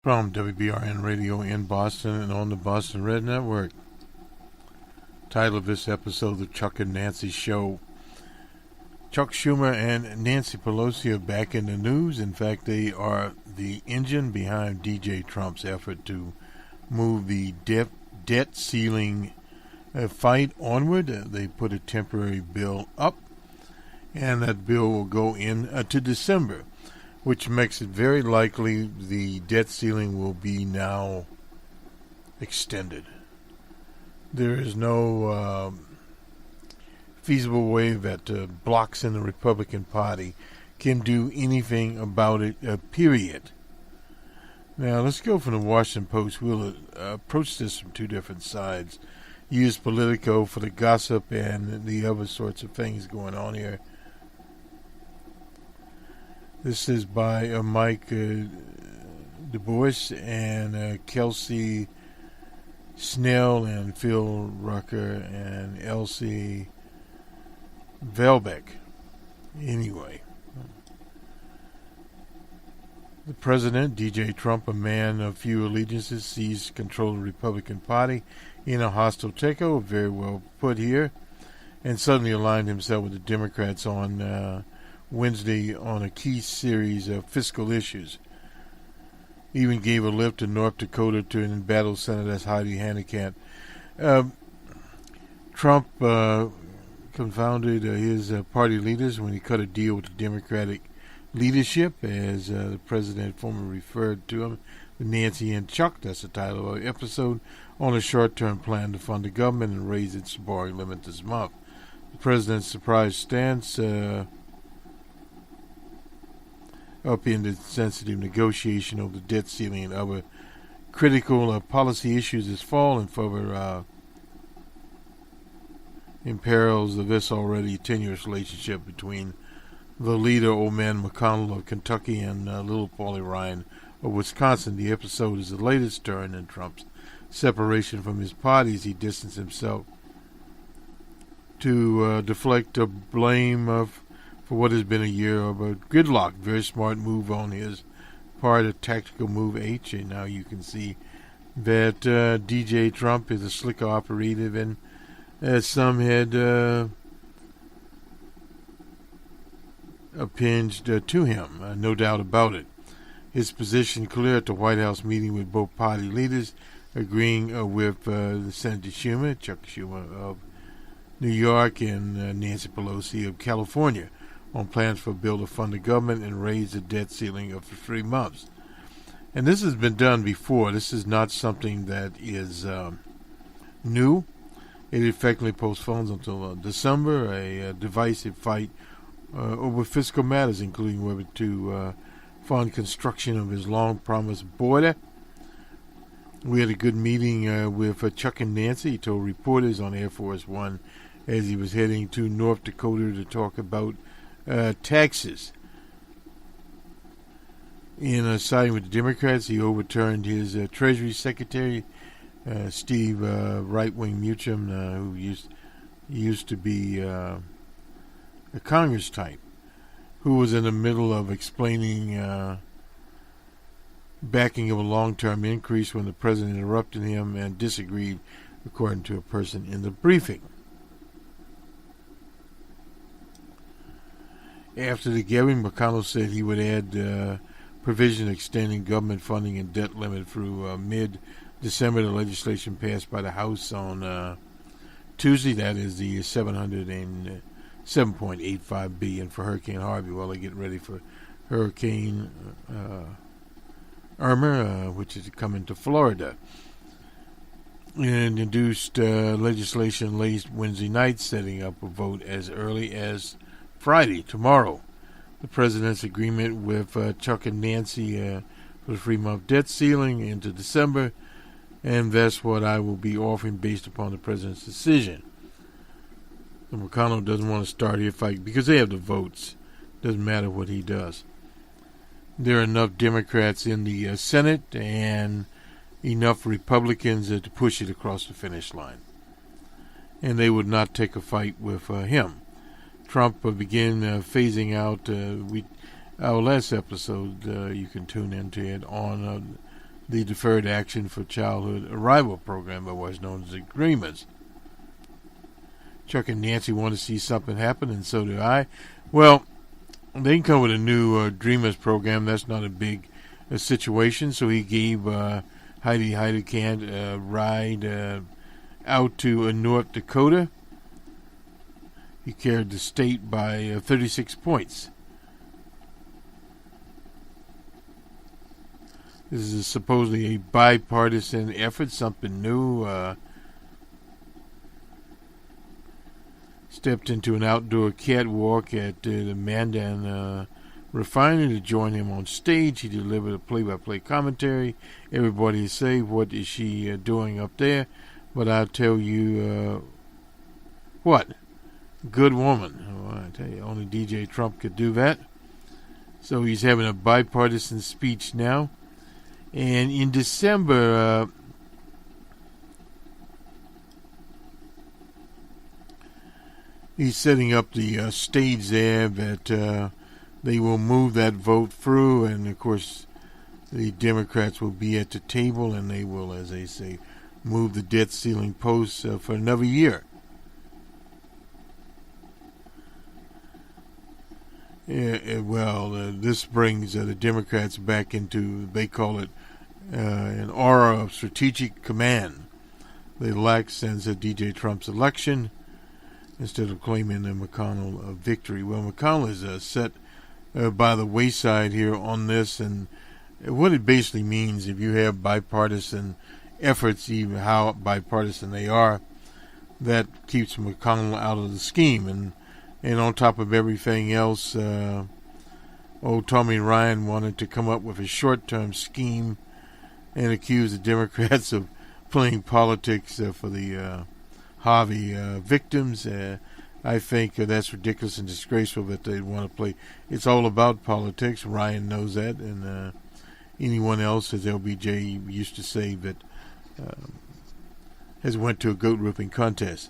From WBRN Radio in Boston and on the Boston Red Network. Title of this episode, The Chuck and Nancy Show. Chuck Schumer and Nancy Pelosi are back in the news. In fact, they are the engine behind DJ Trump's effort to move the debt ceiling fight onward. They put a temporary bill up, and that bill will go into December, which makes it very likely the debt ceiling will be now extended. There is no feasible way that blocks in the Republican Party can do anything about it, period. Now, let's go from the Washington Post. We'll approach this from two different sides. Use Politico for the gossip and the other sorts of things going on here. This is by Mike Du Bois and Kelsey Snell and Phil Rucker and Elsie Velbeck. Anyway, the president, DJ Trump, a man of few allegiances, seized control of the Republican Party in a hostile takeover, very well put here, and suddenly aligned himself with the Democrats on Wednesday on a key series of fiscal issues. Even gave a lift to North Dakota to embattle Senator Heidi Heitkamp. Trump confounded his party leaders when he cut a deal with the Democratic leadership, as the president formerly referred to him, Nancy and Chuck, that's the title of the episode, on a short-term plan to fund the government and raise its borrowing limit this month. The president's surprise stance upended sensitive negotiation over the debt ceiling and other critical policy issues this fall, and further imperils this already tenuous relationship between the leader, old man McConnell of Kentucky, and little Paulie Ryan of Wisconsin. The episode is the latest turn in Trump's separation from his party as he distanced himself to deflect blame for what has been a year of a gridlock. Very smart move on his part, a tactical move H, and now you can see that DJ Trump is a slick operative, and as some had appended to him, no doubt about it. His position clear at the White House meeting with both party leaders, agreeing with the Senator Schumer, Chuck Schumer of New York, and Nancy Pelosi of California, on plans for a bill to fund the government and raise the debt ceiling for 3 months. And this has been done before. This is not something that is new. It effectively postpones until December a divisive fight over fiscal matters, including whether to fund construction of his long-promised border. We had a good meeting with Chuck and Nancy. He told reporters on Air Force One as he was heading to North Dakota to talk about taxes. In siding with the Democrats, he overturned his Treasury Secretary, Steve Right-Wing Mnuchin, who used to be a Congress type, who was in the middle of explaining backing of a long-term increase when the president interrupted him and disagreed, according to a person in the briefing. After the gathering, McConnell said he would add provision extending government funding and debt limit through mid-December. The legislation passed by the House on Tuesday. That is the $7.85 billion for Hurricane Harvey while they get ready for Hurricane Irma, which is coming to Florida. And introduced legislation late Wednesday night, setting up a vote as early as Friday, tomorrow. The president's agreement with Chuck and Nancy for the 3-month debt ceiling into December, and that's what I will be offering based upon the president's decision. And McConnell doesn't want to start a fight because they have the votes. Doesn't matter what he does. There are enough Democrats in the Senate and enough Republicans to push it across the finish line. And they would not take a fight with him. Trump began phasing out our last episode. You can tune into it on the Deferred Action for Childhood Arrival Program, otherwise known as agreements. Chuck and Nancy want to see something happen, and so do I. Well, they can come with a new Dreamers program. That's not a big situation. So he gave Heidi Heidekant a ride out to North Dakota. He carried the state by 36 points. This is supposedly a bipartisan effort, something new. Stepped into an outdoor catwalk at the Mandan Refinery to join him on stage. He delivered a play-by-play commentary. Everybody say, what is she doing up there? But I'll tell you what. Good woman. Oh, I tell you, only DJ Trump could do that. So he's having a bipartisan speech now. And in December, he's setting up the stage there that they will move that vote through. And, of course, the Democrats will be at the table, and they will, as they say, move the debt ceiling post for another year. This brings the Democrats back into, they call it, an aura of strategic command. They lack since DJ Trump's election, instead of claiming the McConnell victory. Well, McConnell is set by the wayside here on this, and what it basically means, if you have bipartisan efforts, even how bipartisan they are, that keeps McConnell out of the scheme. And on top of everything else, old Tommy Ryan wanted to come up with a short-term scheme and accuse the Democrats of playing politics for the Harvey victims. I think that's ridiculous and disgraceful that they want to play. It's all about politics. Ryan knows that, and anyone else, as LBJ used to say, that has went to a goat roofing contest.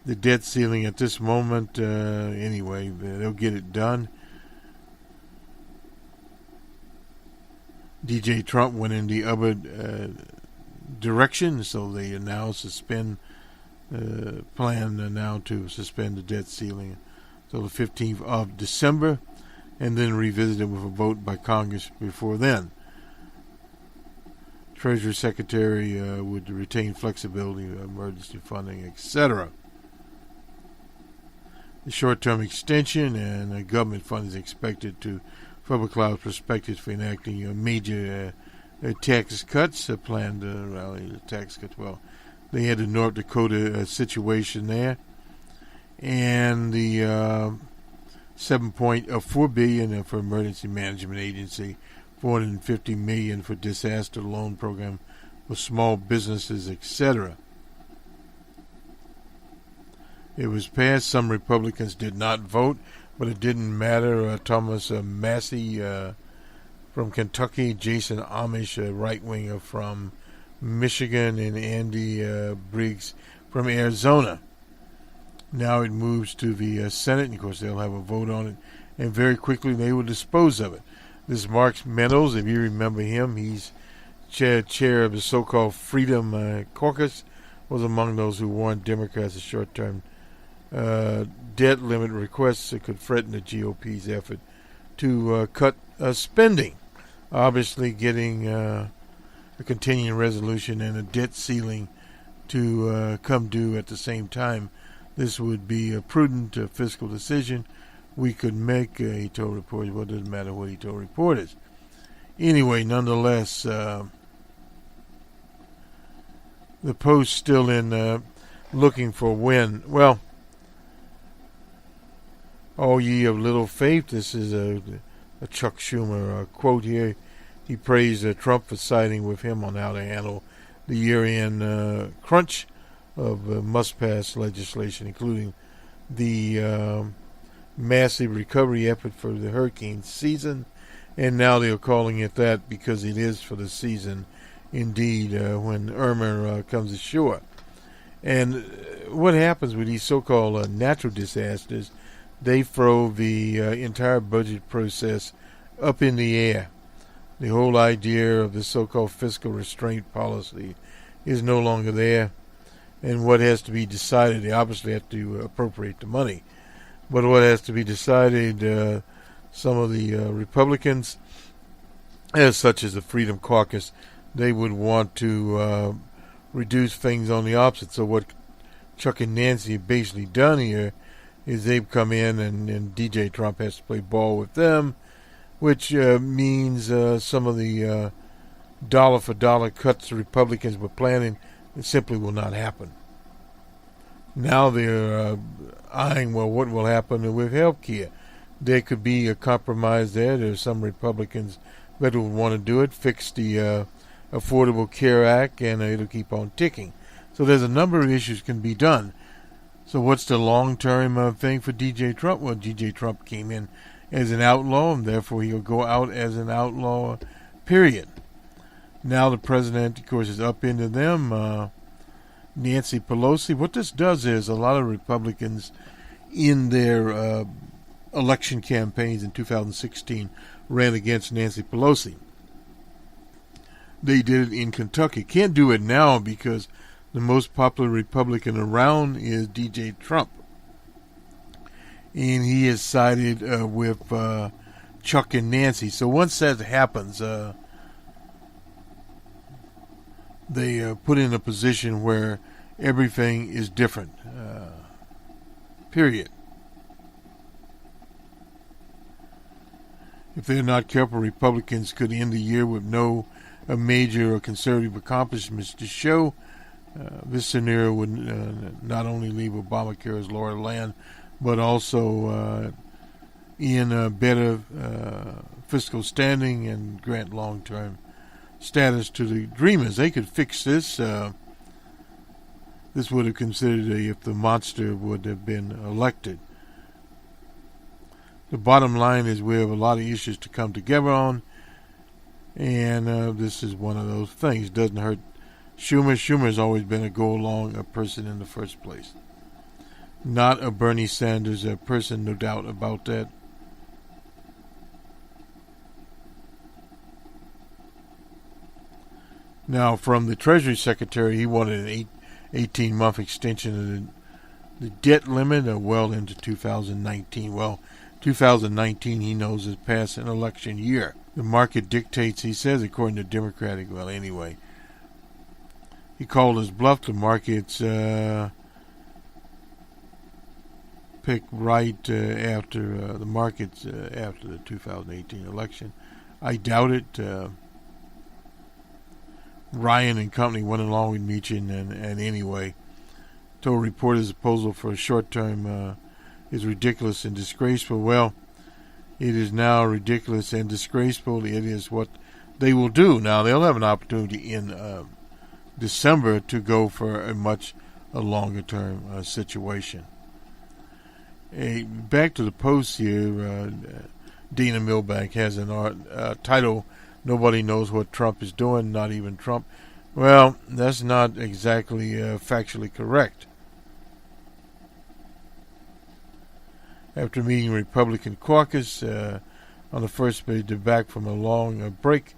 The debt ceiling at this moment, anyway, they'll get it done. DJ Trump went in the other direction, so they now plan now to suspend the debt ceiling until the 15th of December, and then revisit it with a vote by Congress before then. Treasury Secretary would retain flexibility, emergency funding, etc. The short-term extension and government funds expected to public cloud perspectives for enacting major tax cuts. Planned rally the tax cuts. Well, they had the North Dakota situation there, and the $7.4 billion for emergency management agency, $450 million for disaster loan program for small businesses, etc. It was passed. Some Republicans did not vote, but it didn't matter. Thomas Massey from Kentucky, Jason Amish, a right-winger from Michigan, and Andy Briggs from Arizona. Now it moves to the Senate, and of course they'll have a vote on it, and very quickly they will dispose of it. This Mark Meadows, if you remember him, he's chair of the so-called Freedom Caucus, was among those who warned Democrats a short-term debt limit requests that could threaten the GOP's effort to cut spending. Obviously, getting a continuing resolution and a debt ceiling to come due at the same time. This would be a prudent fiscal decision we could make, he told reporters. Well, it doesn't matter what he told reporters. Anyway, nonetheless, the Post still in looking for a win. Well, all ye of little faith, this is a Chuck Schumer quote here. He praised Trump for siding with him on how to handle the year-end crunch of must-pass legislation, including the massive recovery effort for the hurricane season. And now they're calling it that because it is for the season, indeed, when Irma comes ashore. And what happens with these so-called natural disasters, they throw the entire budget process up in the air. The whole idea of the so-called fiscal restraint policy is no longer there. And what has to be decided, they obviously have to appropriate the money. But what has to be decided, some of the Republicans, as such as the Freedom Caucus, they would want to reduce things on the opposite. So what Chuck and Nancy have basically done here is they've come in and DJ Trump has to play ball with them, which means some of the dollar-for-dollar cuts the Republicans were planning, it simply will not happen. Now they're eyeing, well, what will happen with health care? There could be a compromise there. There's some Republicans that would want to do it, fix the Affordable Care Act, and it'll keep on ticking. So there's a number of issues can be done. So what's the long-term thing for DJ Trump? Well, DJ Trump came in as an outlaw, and therefore he'll go out as an outlaw, period. Now the president, of course, is up into them. Nancy Pelosi. What this does is a lot of Republicans in their election campaigns in 2016 ran against Nancy Pelosi. They did it in Kentucky. Can't do it now because the most popular Republican around is DJ Trump. And he has sided with Chuck and Nancy. So once that happens, they put in a position where everything is different. Period. If they're not careful, Republicans could end the year with no major or conservative accomplishments to show. This scenario would not only leave Obamacare as law of the land, but also in better fiscal standing and grant long-term status to the Dreamers. They could fix this. This would have considered if the monster would have been elected. The bottom line is we have a lot of issues to come together on, and this is one of those things. Doesn't hurt Schumer. Schumer's always been a go-along person in the first place. Not a Bernie Sanders person, no doubt about that. Now, from the Treasury Secretary, he wanted an 18-month extension of the debt limit well into 2019. Well, 2019, he knows, is past an election year. The market dictates, he says, according to Democratic, well, anyway. He called his bluff. The markets pick right after the markets after the 2018 election. I doubt it. Ryan and company went along with Meechin, and anyway, told reporters the proposal for a short term is ridiculous and disgraceful. Well, it is now ridiculous and disgraceful. It is what they will do. Now, they'll have an opportunity in December to go for a much longer term situation. Back to the Post here, Dana Milbank has an title, Nobody Knows What Trump is Doing, Not Even Trump. Well, that's not exactly factually correct. After meeting Republican caucus on the first page, they're back from a long break.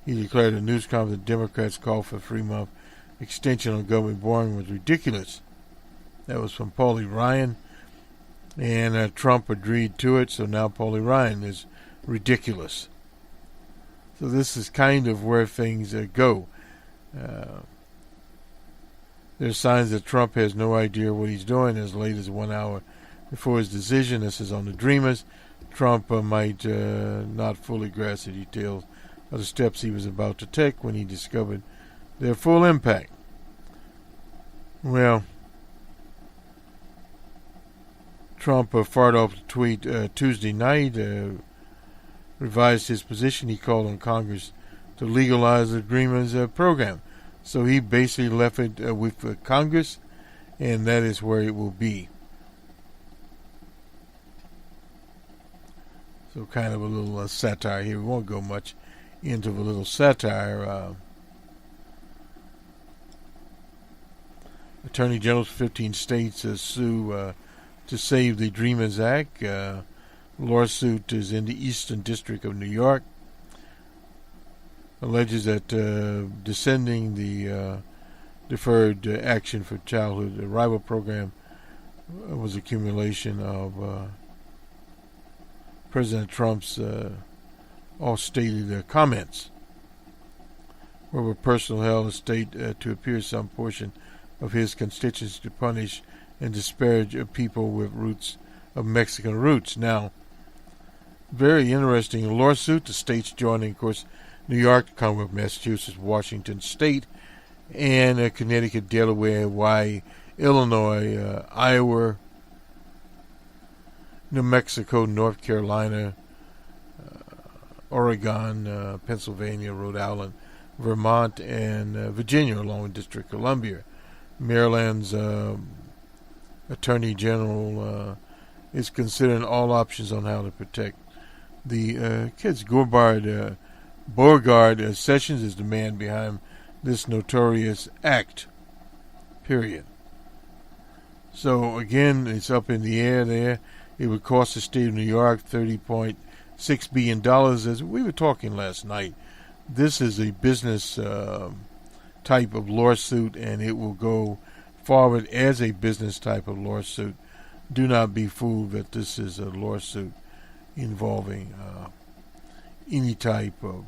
He declared at a news conference that Democrats' call for a 3-month extension on government borrowing was ridiculous. That was from Paulie Ryan, and Trump agreed to it, so now Paulie Ryan is ridiculous. So this is kind of where things go. There's signs that Trump has no idea what he's doing as late as 1 hour before his decision. This is on the Dreamers. Trump might not fully grasp the details of the steps he was about to take when he discovered their full impact. Well, Trump fired off the tweet Tuesday night, revised his position. He called on Congress to legalize the Dreamers program. So he basically left it with Congress, and that is where it will be. So kind of a little satire here. We won't go much into a little satire. Attorney generals of 15 states sue to save the Dreamers Act. Lawsuit is in the Eastern District of New York. alleges that descending the Deferred Action for Childhood Arrival Program was accumulation of President Trump's all-stated comments, where a personal held a state to appear some portion of his constituents to punish and disparage people with roots of Mexican roots. Now, very interesting lawsuit. The states joining, of course, New York, Commonwealth, Massachusetts, Washington State, and Connecticut, Delaware, Hawaii, Illinois, Iowa, New Mexico, North Carolina, Oregon, Pennsylvania, Rhode Island, Vermont, and Virginia, along with District of Columbia. Maryland's Attorney General is considering all options on how to protect the kids. Beauregard Sessions is the man behind this notorious act, period. So, again, it's up in the air there. It would cost the state of New York $30.6 billion, as we were talking last night. This is a business type of lawsuit, and it will go forward as a business type of lawsuit. Do not be fooled that this is a lawsuit involving any type of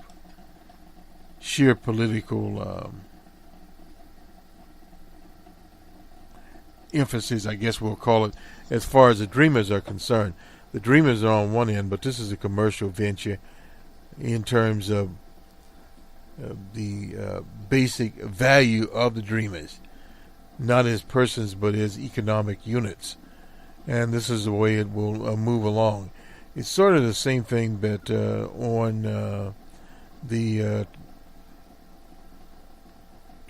sheer political emphasis, I guess we'll call it, as far as the Dreamers are concerned. The Dreamers are on one end, but this is a commercial venture in terms of the basic value of the Dreamers, not as persons but as economic units. And this is the way it will move along. It's sort of the same thing, but on the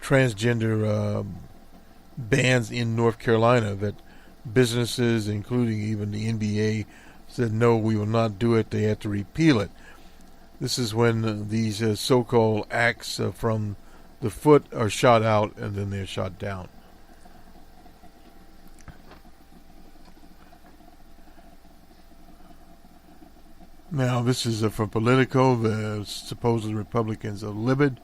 transgender bans in North Carolina, that businesses, including even the NBA, said no, we will not do it. They had to repeal it. This is when these so-called acts from the foot are shot out and then they're shot down. Now, this is from Politico. The supposed Republicans are livid.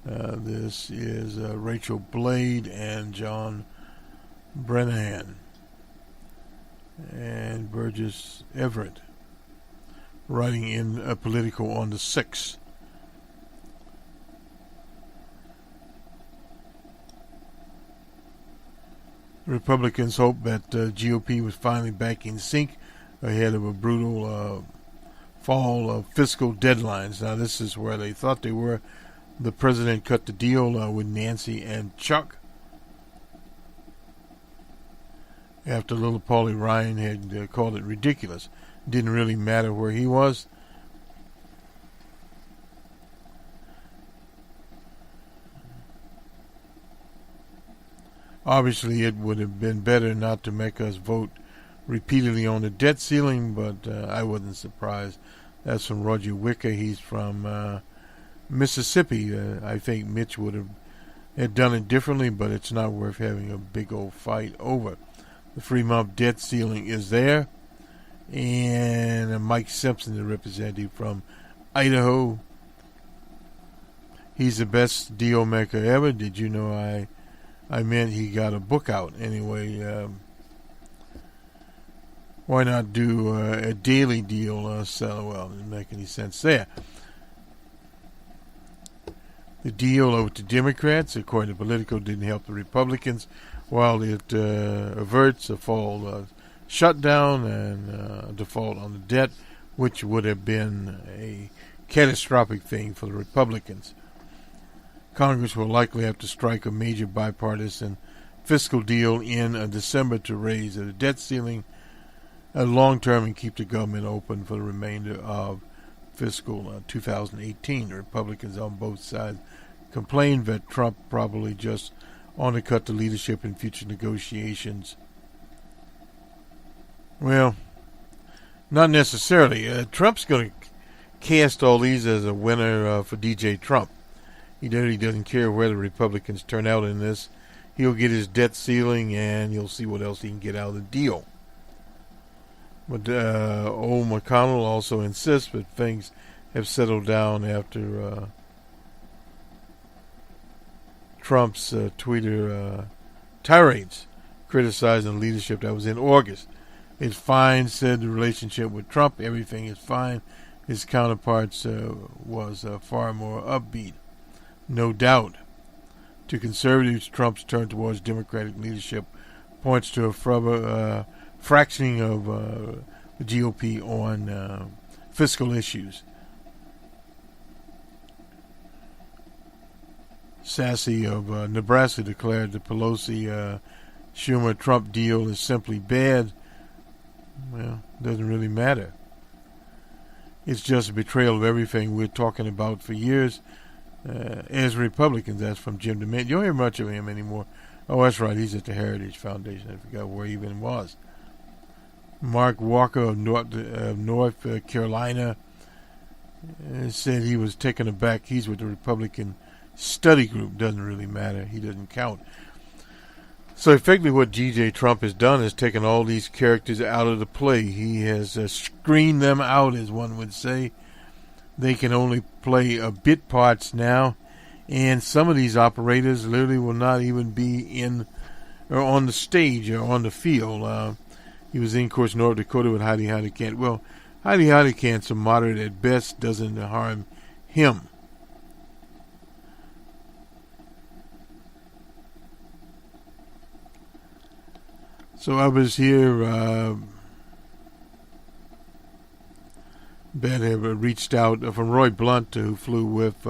This is Rachel Blade and John Brennan and Burgess Everett writing in Politico on the 6th. Republicans hope that GOP was finally back in sync ahead of a brutal fall of fiscal deadlines. Now, this is where they thought they were. The president cut the deal with Nancy and Chuck after little Paulie Ryan had called it ridiculous. Didn't really matter where he was. Obviously, it would have been better not to make us vote repeatedly on the debt ceiling, but I wasn't surprised. That's from Roger Wicker. He's from Mississippi. I think Mitch would have had done it differently, but it's not worth having a big old fight over. The Fremont debt ceiling is there. And Mike Simpson, the representative from Idaho. He's the best deal maker ever. Did you know I meant he got a book out anyway? Why not do a daily deal? Well, it doesn't make any sense there. The deal with the Democrats, according to Politico, didn't help the Republicans, while it averts a fall shutdown and default on the debt, which would have been a catastrophic thing for the Republicans. Congress will likely have to strike a major bipartisan fiscal deal in December to raise the debt ceiling long term and keep the government open for the remainder of fiscal 2018. The Republicans on both sides complained that Trump probably just undercut the leadership in future negotiations. Well, not necessarily. Trump's going to cast all these as a winner for DJ Trump. He really doesn't care where the Republicans turn out in this. He'll get his debt ceiling, and you'll see what else he can get out of the deal. But old McConnell also insists that things have settled down after Trump's Twitter tirades criticizing the leadership. That was in August. It's fine, said the relationship with Trump, everything is fine. His counterparts was far more upbeat. No doubt. To conservatives, Trump's turn towards Democratic leadership points to a fractioning of the GOP on fiscal issues. Sassy of Nebraska declared the Pelosi-Schumer-Trump deal is simply bad. Well, doesn't really matter. It's just a betrayal of everything we're talking about for years as Republicans. That's from Jim DeMint. You don't hear much of him anymore. Oh, that's right. He's at the Heritage Foundation. I forgot where he even was. Mark Walker of North Carolina said he was taken aback. He's with the Republican study group. Doesn't really matter. He doesn't count. So effectively what G.J. Trump has done is taken all these characters out of the play. He has screened them out, as one would say. They can only play bit parts now. And some of these operators literally will not even be in or on the stage or on the field. He was in, of course, North Dakota with Heidi Heidkamp. Well, Heidi Heidkamp's a moderate at best, doesn't harm him. So others here that have reached out from Roy Blunt, who flew with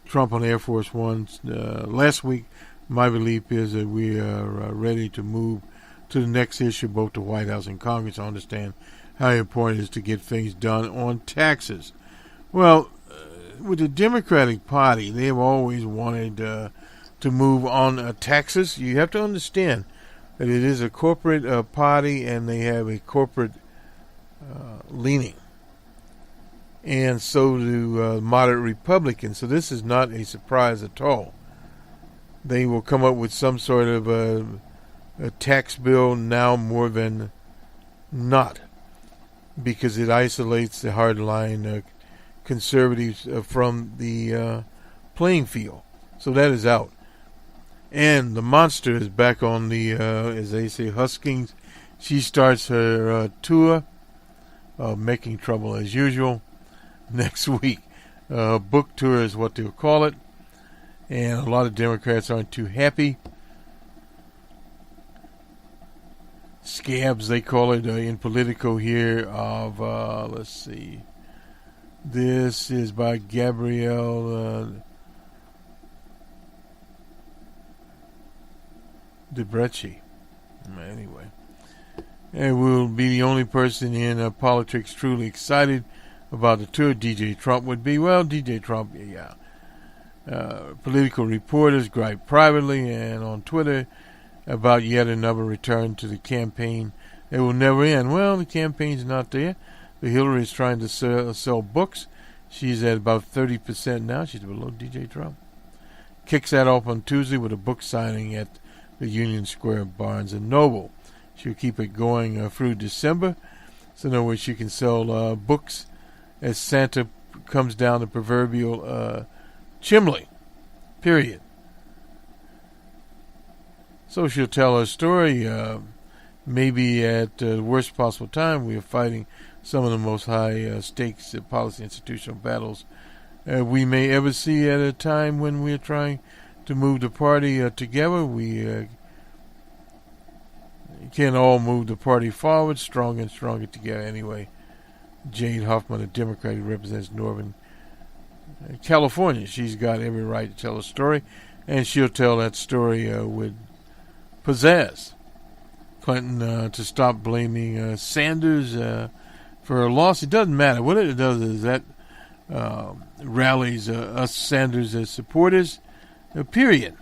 Trump on Air Force One last week. My belief is that we are ready to move to the next issue, both the White House and Congress. I understand how important it is to get things done on taxes. Well, with the Democratic Party, they have always wanted to move on taxes. You have to understand that it is a corporate party, and they have a corporate leaning. And so do moderate Republicans. So this is not a surprise at all. They will come up with some sort of a tax bill now more than not, because it isolates the hardline conservatives from the playing field. So that is out. And the monster is back on the, as they say, huskings. She starts her tour, making trouble as usual, next week. Book tour is what they'll call it. And a lot of Democrats aren't too happy. Scabs, they call it in Politico here, of, let's see. This is by Gabrielle DeBrecci. Anyway, and we'll be the only person in politics truly excited about the tour. DJ Trump would be. Well, DJ Trump, yeah. Political reporters gripe privately and on Twitter about yet another return to the campaign. It will never end. Well, the campaign's not there. The Hillary is trying to sell books. She's at about 30% now. She's below DJ Trump. Kicks that off on Tuesday with a book signing at the Union Square Barnes & Noble. She'll keep it going through December. So in other words, she can sell books as Santa comes down the proverbial chimney. Period. So she'll tell her story. Maybe at the worst possible time, we are fighting some of the most high stakes policy institutional battles we may ever see at a time when we are trying to move the party together. We can all move the party forward, stronger and stronger together. Anyway, Jade Huffman, a Democrat who represents Northern California, she's got every right to tell a story, and she'll tell that story with pizzazz. Clinton to stop blaming Sanders for her loss. It doesn't matter. What it does is that rallies us Sanders as supporters. Period.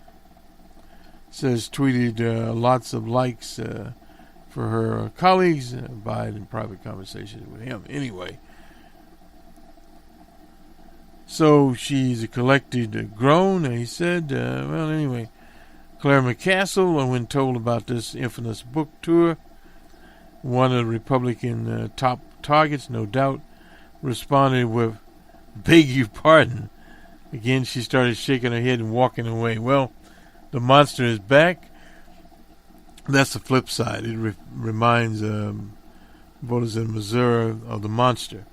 Says tweeted lots of likes for her colleagues. Biden in private conversations with him. Anyway. So she's a collected groan, and he said, well, anyway, Claire McCaskill, when told about this infamous book tour, one of the Republican top targets, no doubt, responded with, beg your pardon, Again, she started shaking her head and walking away. Well, the monster is back. That's the flip side. It reminds voters in Missouri of the monster.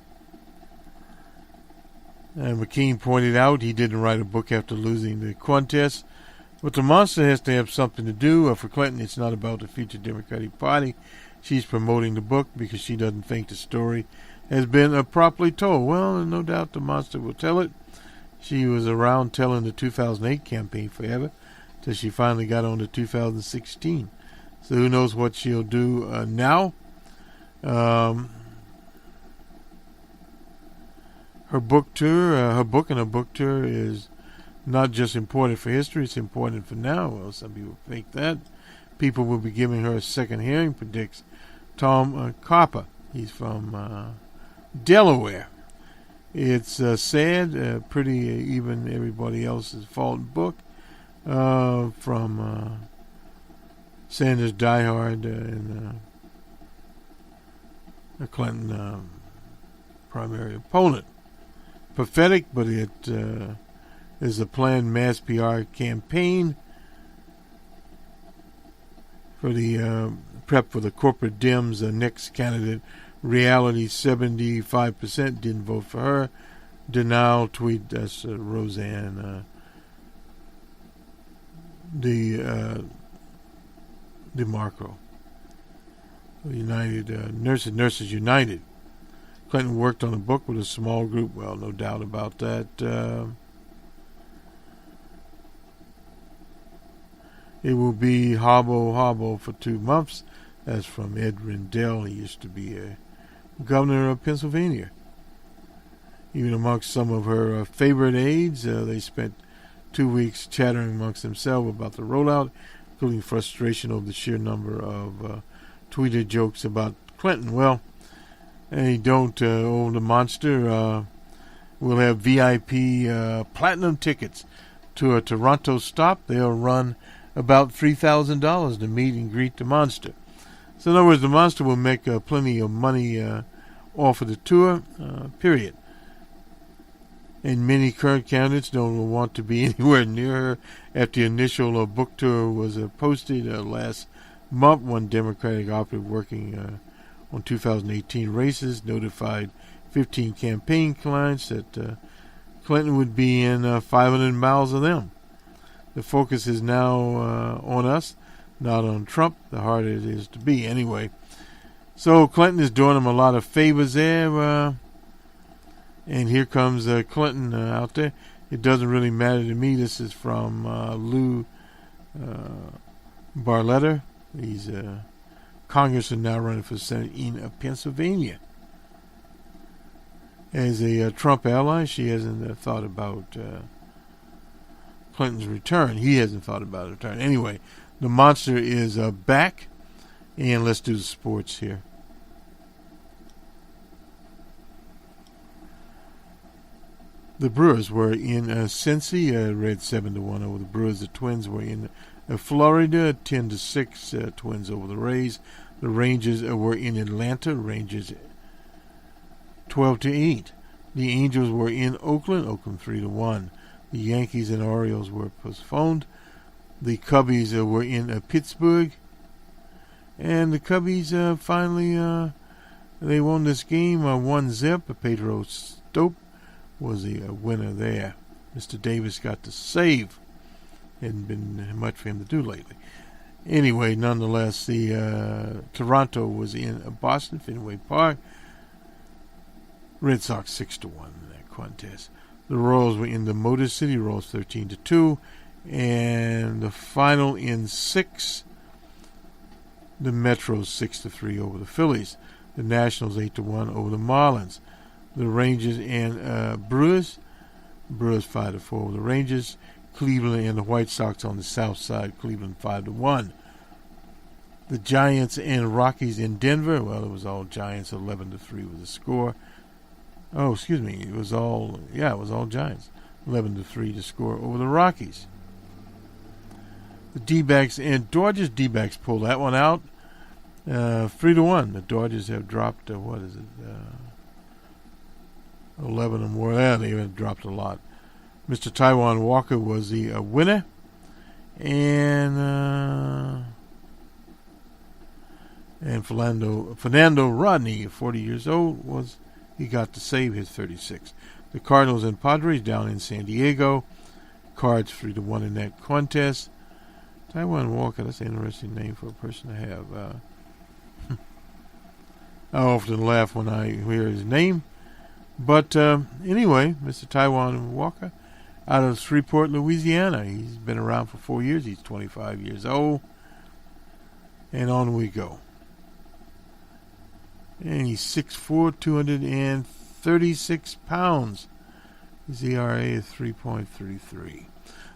And McCain pointed out he didn't write a book after losing the contest. But the monster has to have something to do. For Clinton, it's not about the future Democratic Party. She's promoting the book because she doesn't think the story has been properly told. Well, no doubt the monster will tell it. She was around telling the 2008 campaign forever till she finally got on to 2016. So who knows what she'll do now. Her book and her book tour is not just important for history, it's important for now. Well, some people think that. People will be giving her a second hearing, predicts Tom Copper. He's from Delaware. It's sad, pretty even everybody else's fault book from Sanders diehard and a Clinton primary opponent. Pathetic, but it is a planned mass PR campaign for the prep for the corporate Dems' next candidate. Reality 75% didn't vote for her. Denial tweet, that's Roseanne DeMarco. United Nurses United. Clinton worked on a book with a small group. Well, no doubt about that. It will be hobble for 2 months. That's from Ed Rendell. He used to be a governor of Pennsylvania. Even amongst some of her favorite aides, they spent 2 weeks chattering amongst themselves about the rollout, including frustration over the sheer number of tweeted jokes about Clinton. Well, they don't own the monster. We'll have VIP platinum tickets to a Toronto stop. They'll run about $3,000 to meet and greet the monster. So in other words, the monster will make plenty of money off of the tour, period. And many current candidates don't want to be anywhere near her. After the initial book tour was posted last month, one Democratic operative working on 2018 races notified 15 campaign clients that Clinton would be in 500 miles of them. The focus is now on us, not on Trump, the harder it is to be. Anyway, so Clinton is doing him a lot of favors there. And here comes Clinton out there. It doesn't really matter to me. This is from Lou Barletta. He's a congressman now running for Senate in Pennsylvania. As a Trump ally, she hasn't thought about Clinton's return. He hasn't thought about a return. Anyway, the monster is back. And let's do the sports here. The Brewers were in Cincy, red 7-1 over the Brewers. The Twins were in Florida, 10-6 Twins over the Rays. The Rangers were in Atlanta, Rangers 12-8. The Angels were in Oakland, Oakland 3-1. The Yankees and Orioles were postponed. The Cubbies were in Pittsburgh, and the Cubbies finally they won this game 1-0. Pedro Stope was the winner there. Mr. Davis got the save. Hadn't been much for him to do lately. Anyway, nonetheless, the Toronto was in Boston, Fenway Park. Red Sox 6-1 in that contest. The Royals were in the Motor City, Royals 13-2. And the final in 6, the Metros 6-3 over the Phillies. The Nationals 8-1 over the Marlins. The Rangers and Brewers 5-4 over the Rangers. Cleveland and the White Sox on the south side. Cleveland 5-1. The Giants and Rockies in Denver. Well, it was all Giants. 11-3 was the score. Oh, excuse me. It was all Giants. 11-3 to score over the Rockies. The D-backs and Dodgers. D-backs pulled that one out. 3-1. The Dodgers have dropped. 11 or more. Yeah, they have dropped a lot. Mr. Taiwan Walker was the winner. And Fernando Rodney, 40 years old, he got to save his 36. The Cardinals and Padres down in San Diego. Cards 3-1 in that contest. Taiwan Walker, that's an interesting name for a person to have. I often laugh when I hear his name. But anyway, Mr. Taiwan Walker, out of Shreveport, Louisiana. He's been around for 4 years. He's 25 years old. And on we go. And he's 6'4", 236 pounds. His ERA is 3.33.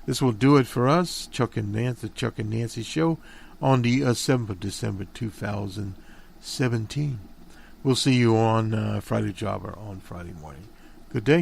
This will do it for us, Chuck and Nancy, the Chuck and Nancy Show, on the 7th of December, 2017. We'll see you on Friday Jobber on Friday morning. Good day.